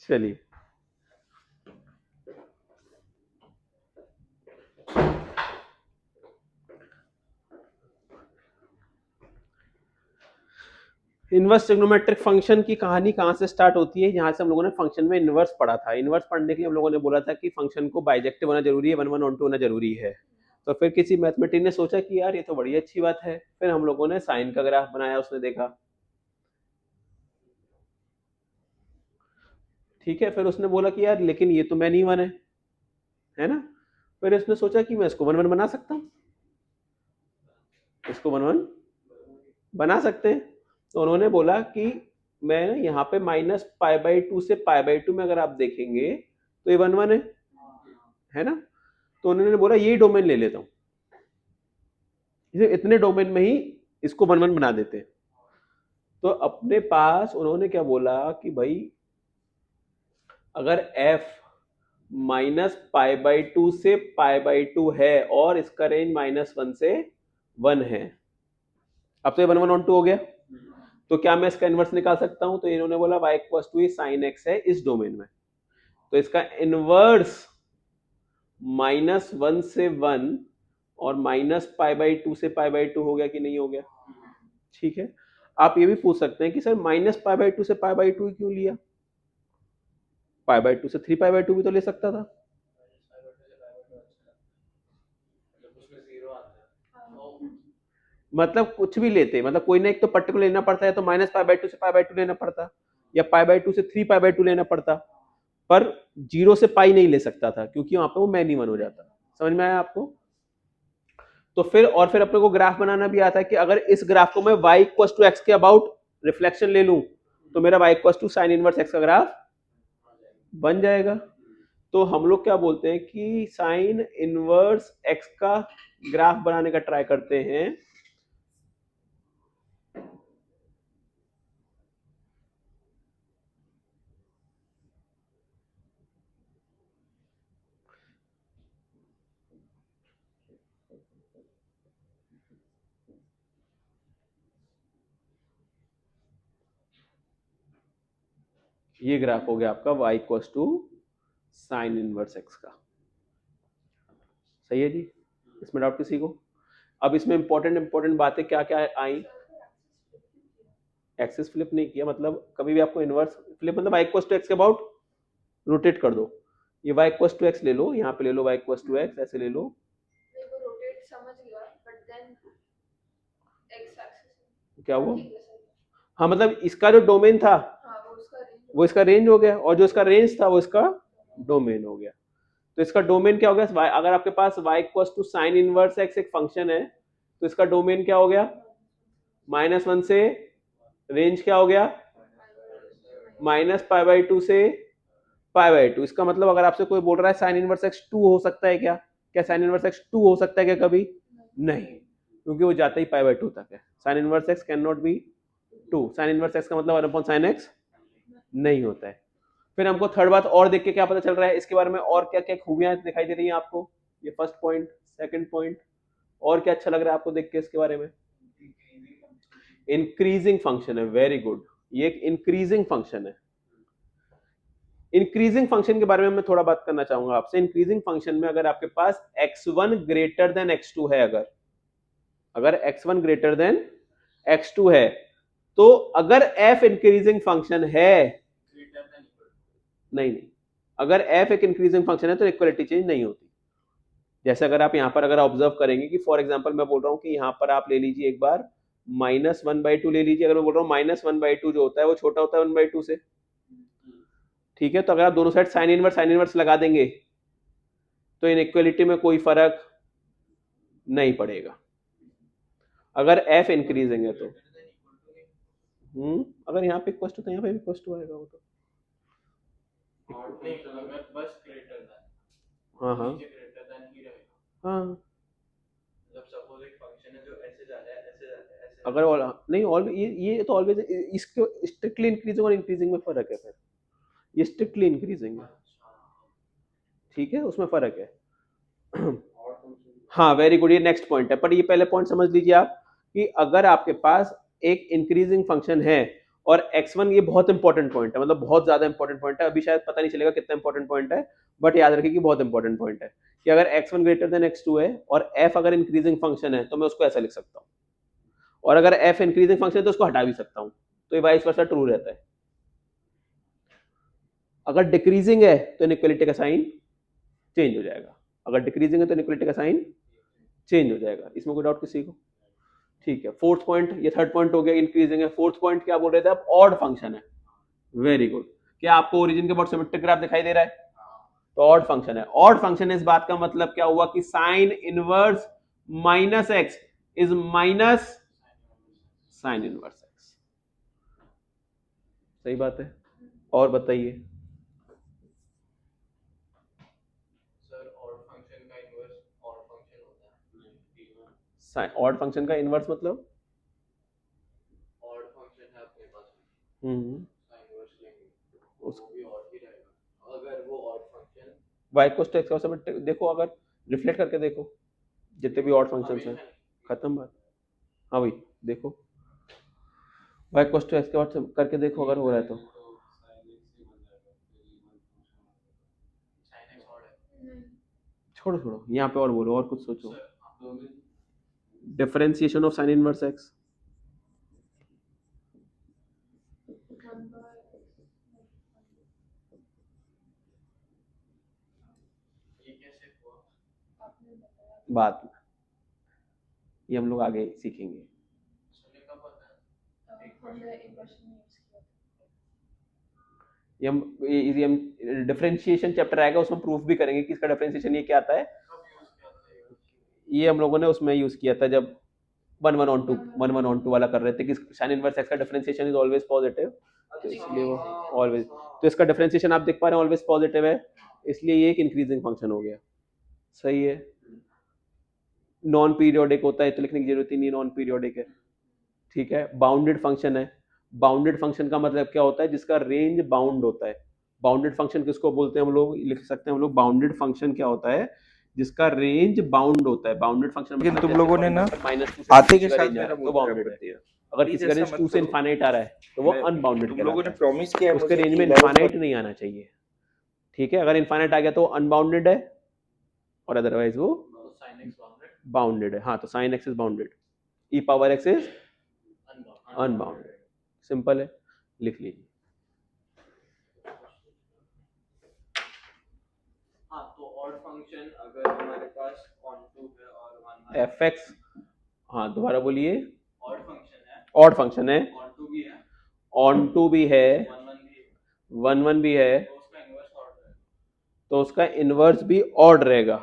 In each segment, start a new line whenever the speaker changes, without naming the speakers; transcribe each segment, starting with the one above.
चलिए, inverse trigonometric function की कहानी कहाँ से स्टार्ट होती है? यहाँ से हम लोगों ने फंक्शन में इनवर्स पढ़ा था। इनवर्स पढ़ने के लिए हम लोगों ने बोला था कि फंक्शन को बाइजेक्टिव होना जरूरी है, 1 1 ऑन 2 होना जरूरी है। तो फिर किसी मैथमेटिशियन ने सोचा कि यार ये तो बड़ी अच्छी बात है। फिर हम लोगों ने साइन का ग्राफ बनाया, उसने देखा, ठीक है। फिर उसने बोला कि यार लेकिन ये तो मैन ही वन है ना। फिर उसने सोचा कि मैं इसको 1 1 बना सकता हूँ, इसको 1 1 बना सकते हैं। तो उन्होंने बोला कि मैं ना यहाँ पे -π/2 से π/2 में अगर आप देखेंगे तो ये 1 1 है ना। तो उन्होंने बोला यही डोमेन ले लेता हूँ, इसे इतने डोमेन में ही इसको 1 1 बना देते हैं। तो अपने पास उन्होंने क्या बोला कि भाई अगर f -π/2 से π/2 है और इसका रेंज -1 से 1 है, अब तो ये 1 1 ऑन 2 हो गया, तो क्या मैं इसका इनवर्स निकाल सकता हूं? तो इन्होंने बोला y equals to sin x है इस डोमेन में, तो इसका इनवर्स -1 से 1 और -π/2 से π/2 हो गया कि नहीं हो गया? ठीक है। आप ये भी पूछ सकते हैं कि सर -π/2 से π/2 क्यों लिया? π/2 से 3π/2 भी तो ले सकता था। मतलब कुछ भी लेते, मतलब कोई ना एक तो पर्टिकुलर लेना पड़ता है, तो -π/2 से π/2 लेना पड़ता, या π/2 से 3π/2 लेना पड़ता, पर 0 से पाई नहीं ले सकता था क्योंकि वहां पे वो मैन इवन हो जाता। समझ में आया आपको? तो फिर अपने को ग्राफ बनाना भी आता है कि अगर इस ग्राफ को मैं y इक्वल टू एक्स के अबाउट रिफ्लेक्शन ले लूं तो मेरा y equal to sine inverse x का ग्राफ बन जाएगा। तो हम लोग क्या बोलते हैं कि साइन इनवर्स एक्स का ग्राफ बनाने का ट्राई करते हैं। ये ग्राफ हो गया आपका y equal to sine inverse x का। सही है जी, इसमें डाउट किसी को? अब इसमें इंपॉर्टेंट बातें क्या क्या आई। एक्सिस फ्लिप नहीं किया, मतलब कभी भी आपको इनवर्स फ्लिप मतलब y इक्वल टू एक्स के अबाउट रोटेट कर दो। ये y इक्वल टू एक्स ले लो, यहाँ पे ले लो y इक्वल टू एक्स, ऐसे ले लो। क्या हुआ? हाँ, मतलब इसका जो डोमेन था वो इसका रेंज हो गया, और जो इसका रेंज था वो इसका डोमेन हो गया। तो इसका डोमेन क्या हो गया? अगर आपके पास y equal to sine inverse x एक फंक्शन है तो इसका डोमेन क्या हो गया? -1 से रेंज क्या हो गया? -π/2 से π/2। इसका मतलब अगर आपसे कोई बोल रहा है साइन इनवर्स एक्स 2 हो सकता है क्या? क्या साइन इनवर्स एक्स 2 हो सकता है क्या कभी? नहीं, क्योंकि वो जाता ही π/2 तक है। Sign inverse x can not be 2। Sign inverse x का मतलब 1/sin x नहीं होता है। फिर हमको थर्ड बात और देख के क्या पता चल रहा है इसके बारे में, और क्या क्या खूबियां दिखाई दे रही हैं आपको? ये फर्स्ट पॉइंट। सेकंड पॉइंट, और क्या अच्छा लग रहा है आपको देख के इसके बारे में? इंक्रीजिंग फंक्शन है, वेरी गुड। ये एक इंक्रीजिंग फंक्शन है। इंक्रीजिंग फंक्शन के बारे में मैं थोड़ा बात करना चाहूंगा आपसे। इंक्रीजिंग फंक्शन में अगर आपके पास x1 ग्रेटर देन x2 है, अगर x1 ग्रेटर देन x2 है, तो अगर f इंक्रीजिंग फंक्शन है, नहीं, अगर f एक इंक्रीजिंग फंक्शन है तो इक्वलिटी चेंज नहीं होती। जैसे अगर आप यहाँ पर अगर ऑब्जर्व करेंगे कि फॉर एग्जाम्पल मैं बोल रहा हूँ कि यहाँ पर आप ले लीजिए एक बार -1/2 ले लीजिए। अगर मैं बोल रहा हूँ -1/2 जो होता है वो छोटा होता है 1/2 से, ठीक है। तो अगर आप दोनों साइड साइन इनवर्स लगा देंगे तो इनइक्वालिटी में कोई फर्क नहीं पड़ेगा अगर f इंक्रीजिंग है तो। अगर यहाँ पे इक्वल टू तो यहाँ पे भी इक्वल टू आएगा वो तो। हाँ हाँ हाँ, अगर नहीं ऑलवेज ये तो ऑलवेज इसके स्ट्रिक्टली इंक्रीजिंग और इंक्रीजिंग में फर्क है। फिर ये स्ट्रिक्टली इंक्रीजिंग है, ठीक है, उसमें फर्क है। हाँ वेरी गुड, ये नेक्स्ट पॉइंट है। पर ये पहले पॉइंट समझ लीजिए आप कि अगर आपके पास एक इंक्रीजिंग फंक्शन है और x1 ये बहुत इंपॉर्टेंट पॉइंट है, मतलब बहुत ज्यादा इंपॉर्टेंट पॉइंट है, अभी शायद पता नहीं चलेगा कितना इंपॉर्टेंट पॉइंट है, बट याद रखिए कि बहुत इंपॉर्टेंट पॉइंट है कि अगर x1 ग्रेटर देन x2 है और f अगर इंक्रीजिंग फंक्शन है तो मैं उसको ऐसा लिख सकता हूँ, और अगर f इंक्रीजिंग फंक्शन है तो उसको हटा भी सकता हूँ, तो ये वाइस वर्सा ट्रू रहता है। अगर डिक्रीजिंग है तो इनइक्वालिटी का साइन चेंज हो जाएगा, अगर डिक्रीजिंग है तो इनइक्वालिटी का साइन चेंज हो जाएगा। इसमें कोई डाउट किसी को? ठीक है, फोर्थ पॉइंट, ये थर्ड पॉइंट हो गया इंक्रीजिंग है। फोर्थ पॉइंट क्या बोल रहे थे आप? ऑड फंक्शन है। Very good. क्या आपको ओरिजिन के बाद सिमेट्रिक ग्राफ दिखाई दे रहा है? तो ऑड फंक्शन है। ऑड फंक्शन है, इस बात का मतलब क्या हुआ कि sine inverse minus x is minus sign inverse x. सही बात है। और बताइए ऑड फंक्शन का इनवर्स मतलब? हम्म वाई कोस टू एक्स का सब देखो, अगर रिफ्लेक्ट करके देखो जितने भी ऑड फंक्शंस हैं, खत्म बात। हाँ भाई देखो, वाई कोस टू एक्स के बाद करके देखो अगर हो रहा है तो। छोड़ो छोड़ो, यहाँ पे और बोलो, और कुछ सोचो। Differentiation of sine inverse x. बात ये हम लोग आगे सीखेंगे। ये हम डिफरेंशिएशन चैप्टर आएगा, उसमें प्रूफ भी करेंगे कि इसका डिफरेंशिएशन ये क्या आता है। ये हम लोगों ने उसमें यूज किया था जब 1 1 on 2 वाला कर रहे थे कि साइन इनवर्स एक्स का डिफरेंशिएशन इज ऑलवेज पॉजिटिव, तो इसलिए वो ऑलवेज, तो इसका डिफरेंशिएशन आप देख पा रहे हैं ऑलवेज पॉजिटिव है, इसलिए ये एक इंक्रीजिंग फंक्शन हो गया। सही है। नॉन पीरियोडिक होता है तो लिखने की जरूरत ही नहीं, नॉन पीरियोडिक है। ठीक है। बाउंडेड फंक्शन है। बाउंडेड फंक्शन का मतलब क्या होता है? जिसका रेंज बाउंड होता है। बाउंडेड फंक्शन किसको बोलते हैं हम लोग? लिख सकते हैं हम लोग, बाउंडेड फंक्शन क्या होता है? जिसका रेंज बाउंड होता है। बाउंडेड फंक्शन
लेकिन
मतलब
तुम
जैसे
लोगों
फॉर
ने ना
एग्जांपल -2
आते
से
के
का
साथ
रेंज आ रहा
मेरा
है तो
मूड खराब
बाउंडेड
कर
है।
दिया।
अगर
प्लीज
किसी का
ऐसा
रेंज
मत
2 से
करो।
इनफाइनाइट आ रहा है तो वो अनबाउंडेड
तुम लोगों
कहलाता
ने
है,
प्रॉमिस किया है
उसके
मुझे
रेंज
कि
में
11
इनफाइनाइट नहीं आना चाहिए। ठीक है, अगर इनफाइनाइट आ गया तो अनबाउंडेड है, और अदरवाइज वो बाउंडेड है। हाँ, तो sine x is bounded, E power x is unbounded. Simple है, लिख लीजिए। एफ एक्स, हाँ दोबारा बोलिए। ऑड फंक्शन है, ऑन टू भी है, 1 1 भी है, तो उसका इनवर्स भी ऑड रहेगा।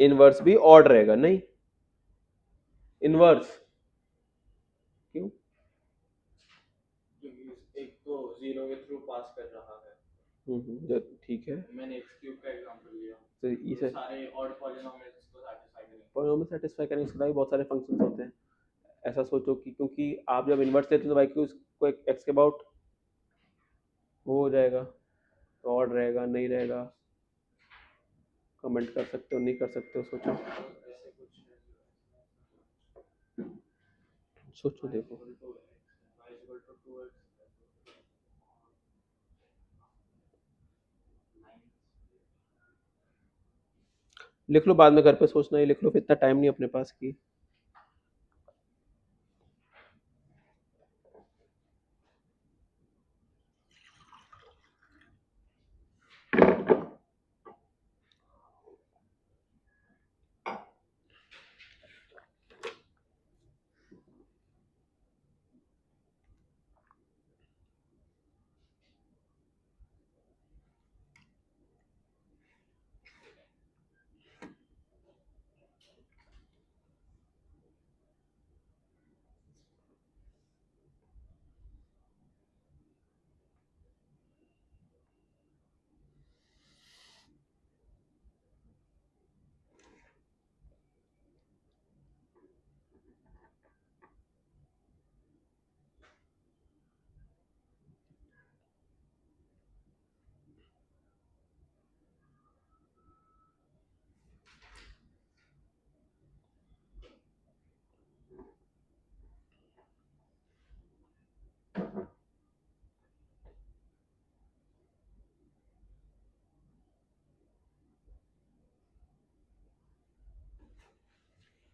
इनवर्स भी ऑड रहेगा। नहीं, इनवर्स क्यों?
एक तो 0 के थ्रू पास कर रहा है।
ठीक है,
मैंने एक्स क्यूब का एग्जांपल लिया,
तो इसे
तो सारे ऑड पॉलिनोमियल्स को सैटिस्फाई करेंगे।
पॉलिनोमियल सेटिस्फाई करने के लिए बहुत सारे फंक्शंस होते हैं। ऐसा सोचो कि क्योंकि आप जब इन्वर्स लेते हो तो वाई क्यू को एक्स के अबाउट वो हो जाएगा, तो ऑड रहेगा नहीं रहेगा, कमेंट कर सकते हो नहीं कर सकते हो, सोचो सोचो देखो। लिख लो, बाद में घर पे सोचना, ही लिख लो, फिर इतना टाइम नहीं अपने पास की।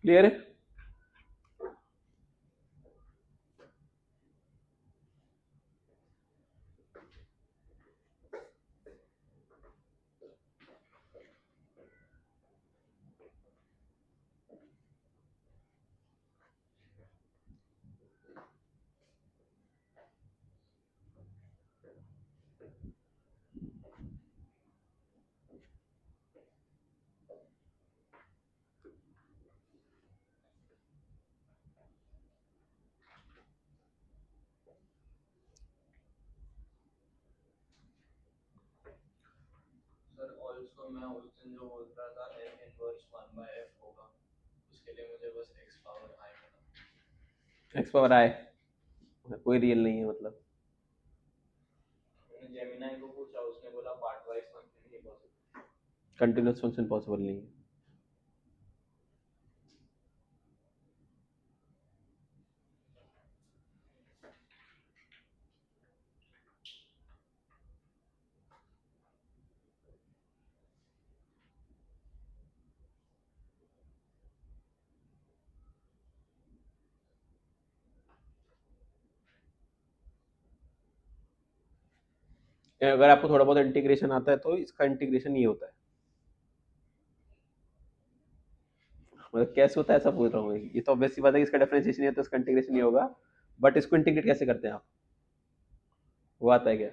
क्लियर है?
सर ऑल्सो मैं उस दिन जो बोल रहा था f इनवर्स 1 by f होगा, उसके लिए मुझे बस x पावर i मिला।
एक्स पावर आई कोई रियल नहीं है मतलब।
मैंने जेमिनाई को पूछा, उसने बोला पार्ट वाइज फंक्शन ही पॉसिबल।
कंटिन्यूस फंक्शन पॉसिबल नहीं है। अगर आपको थोड़ा बहुत इंटीग्रेशन आता है तो इसका इंटीग्रेशन ये होता है, मतलब कैसे होता है ऐसा पूछ रहा हूँ मैं। ये तो ऑब्वियस सी बात है कि इसका डिफरेंशिएशन नहीं है तो इसका इंटीग्रेशन नहीं होगा, बट इसको इंटीग्रेट कैसे करते हैं आप, वो आता है क्या?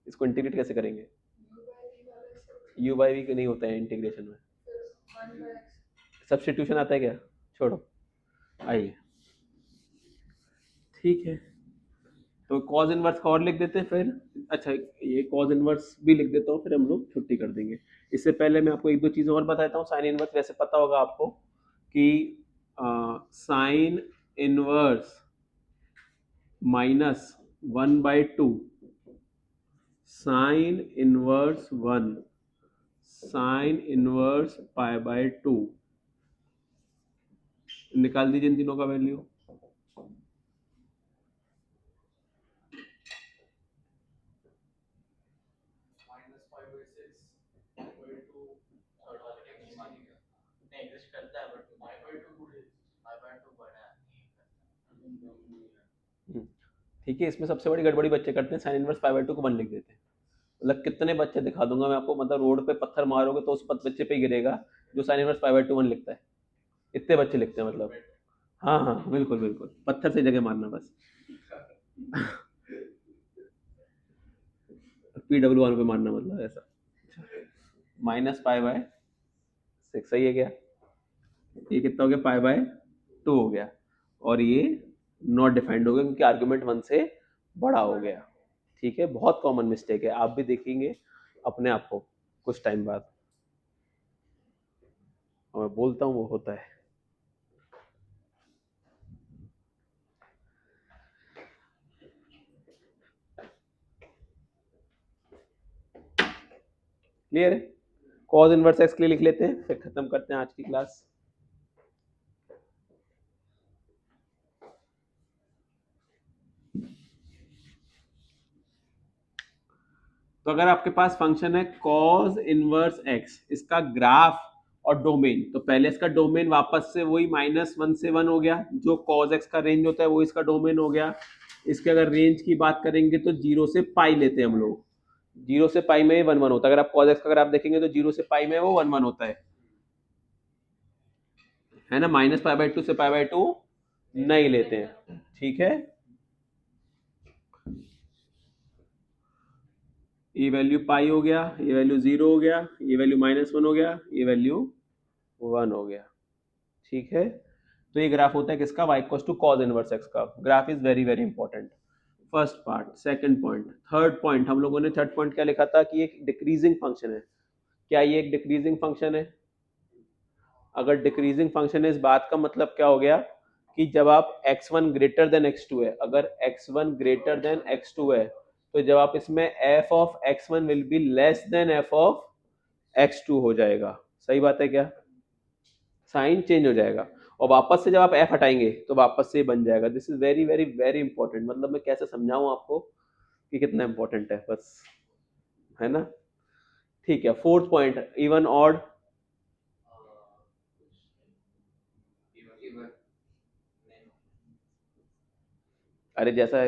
इसको इंटीग्रेट कैसे करेंगे? यू बाई वी नहीं होता है इंटीग्रेशन में, सब्स्टिट्यूशन आता है क्या? छोड़ो, आइए ठीक है। तो कॉज इनवर्स का और लिख देते हैं फिर। अच्छा, ये कॉज इनवर्स भी लिख देता हूँ, फिर हम लोग छुट्टी कर देंगे। इससे पहले मैं आपको एक दो चीज़ें और बताता हूँ। साइन इनवर्स वैसे पता होगा आपको कि sine inverse minus 1/2, sine inverse 1, sine inverse π/2, निकाल दीजिए इन तीनों का वैल्यू।
-5/6 /2 थर्ड वाले के नहीं मानेगा, नहीं एग्जिस्ट करता है बट 5/2 थोड़ी 5/2 बड़ा है,
ठीक है, इसमें सबसे बड़ी गड़बड़ी बच्चे करते हैं, साइन इनवर्स π/2 को 1 लिख देते हैं। मतलब कितने बच्चे दिखा दूंगा मैं आपको, मतलब रोड पे पत्थर मारोगे तो उस बच्चे पे ही गिरेगा जो साइन इनवर्स π/2 1 लिखता है। इतने बच्चे लिखते हैं मतलब। हाँ हाँ बिल्कुल बिल्कुल, पत्थर से जगह मारना बस। PW1 पे मारना मतलब ऐसा। -π/6 सही है क्या? ये कितना हो गया? π/2 हो गया, और ये नॉट डिफाइंड हो गया क्योंकि आर्गुमेंट 1 से बड़ा हो गया। ठीक है, बहुत कॉमन मिस्टेक है, आप भी देखेंगे अपने आप को कुछ टाइम बाद, और मैं बोलता हूँ वो होता है। क्लियर है? कॉज इनवर्स एक्स के लिए लिख लेते हैं, फिर खत्म करते हैं आज की क्लास। तो अगर आपके पास फंक्शन है कॉज इनवर्स एक्स, इसका ग्राफ और डोमेन, तो पहले इसका डोमेन वापस से वही -1 से 1 हो गया, जो कॉज एक्स का रेंज होता है वो इसका डोमेन हो गया। इसके अगर रेंज की बात करेंगे तो 0 से पाई लेते हैं हम लोग, 0 से पाई में 1 1 होता है। अगर आप कॉज एक्स का अगर आप देखेंगे तो 0 से पाई में वो 1 1 होता है ना। -π/2 से π/2 नहीं लेते हैं, ठीक है। ये वैल्यू पाई हो गया, ये वैल्यू 0 हो गया, ये वैल्यू -1 हो गया, ये वैल्यू 1 हो गया, ठीक है। तो ये ग्राफ होता है किसका? y equals to cos inverse x का। Graph is very very important. First part, second point, third point, हम लोगों ने थर्ड पॉइंट क्या लिखा था कि एक डिक्रीजिंग फंक्शन है। क्या ये एक डिक्रीजिंग फंक्शन है? अगर डिक्रीजिंग फंक्शन है, इस बात का मतलब क्या हो गया कि जब आप x1 ग्रेटर देन x2 है, अगर x1 ग्रेटर देन x2 है, तो जब आप इसमें f of x1 will be less than f of x2 हो जाएगा। सही बात है क्या? साइन चेंज हो जाएगा, और वापस से जब आप f हटाएंगे तो वापस से बन जाएगा। This is very very very important. मतलब मैं कैसे समझाऊं आपको कि कितना इंपॉर्टेंट है, बस, है ना। ठीक है, फोर्थ पॉइंट, इवन ऑड। अरे जैसा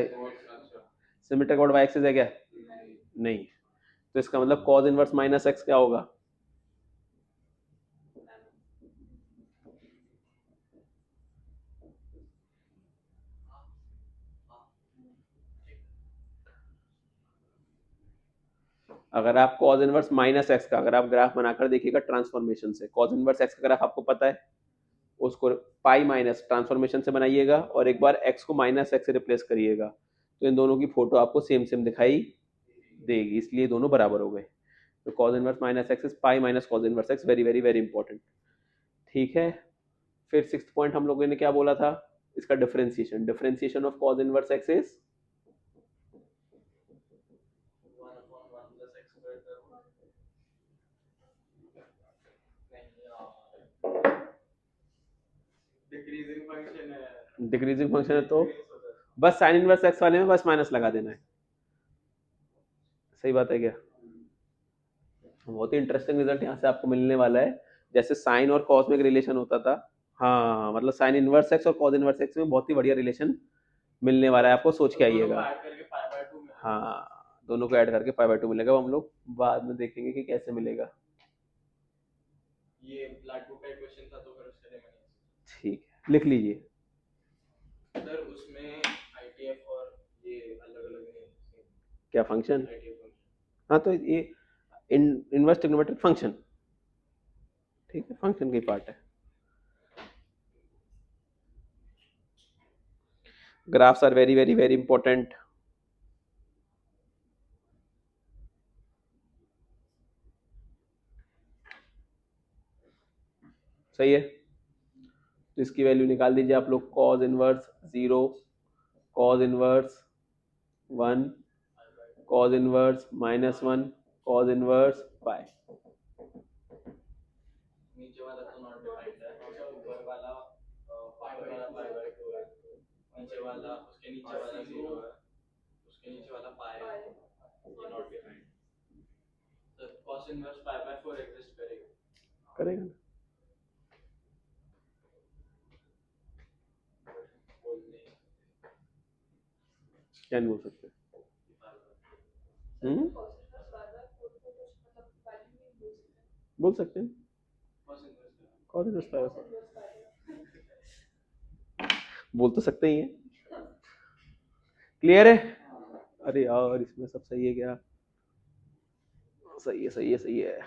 सिमेट्रिक अबाउट वाई एक्सिस है क्या? नहीं, तो इसका मतलब cos इनवर्स माइनस एक्स क्या होगा? अगर आप cos इनवर्स माइनस एक्स का अगर आप ग्राफ बनाकर देखिएगा ट्रांसफॉर्मेशन से, cos इनवर्स एक्स का ग्राफ आपको पता है, उसको पाई माइनस ट्रांसफॉर्मेशन से बनाइएगा और एक बार एक्स को माइनस एक्स से रिप्लेस करिएगा, तो इन दोनों की फोटो आपको सेम सेम दिखाई देगी, इसलिए दोनों बराबर हो गए। तो cos inverse minus x is pi minus cos inverse x, very very very important. ठीक है, फिर सिक्स्थ पॉइंट हम लोगों ने क्या बोला था, इसका differentiation, differentiation of cos inverse x is
1/1 plus x squared करो। नहीं यार, डिक्रीजिंग फंक्शन है।
डिक्रीजिंग फंक्शन है, तो बस साइन इनवर्स एक्स वाले में बस माइनस लगा देना है। सही बात है क्या? बहुत ही इंटरेस्टिंग रिजल्ट यहाँ से आपको मिलने वाला है। जैसे साइन और कॉस में एक रिलेशन होता था, हाँ मतलब साइन इनवर्स एक्स और कॉस इनवर्स एक्स में बहुत ही बढ़िया रिलेशन मिलने वाला है आपको, सोच के आइएगा। हाँ, दोनों को ऐड करके पाई बाय 2 मिलेगा, वो हम लोग बाद में देखेंगे कि कैसे मिलेगा।
ये ब्लैक बुक का क्वेश्चन था, तो फिर उसके लिए मैंने
ठीक है, लिख लीजिए।
सर उसमें आईटीएफ और ये अलग अलग नहीं है।
क्या फंक्शन?
आईटीएफ फंक्शन,
हाँ तो ये इनवर्स ट्रिग्नोमेट्रिक फंक्शन, ठीक है, फंक्शन की पार्ट है। Graphs are very very very important. सही है, तो इसकी वैल्यू निकाल दीजिए आप लोग, cos inverse 0, cos inverse 1, cos inverse -1, cos inverse पाई।
नीचे वाला तो नॉट डिफाइंड है, ऊपर वाला पाई बाय 2 है, नीचे वाला उसके नीचे वाला 0 है, उसके नीचे वाला पाई है, ये नॉट डिफाइंड। तो cos inverse pi by 4 exist करेगा।
करेगा ना? क्या नहीं बोल सकते? बोल सकते हैं, cos इनवर्स पाई बाय 4 बोल तो सकते ही हैं। क्लियर है? अरे यार इसमें सब सही है क्या? सही है सही है सही है।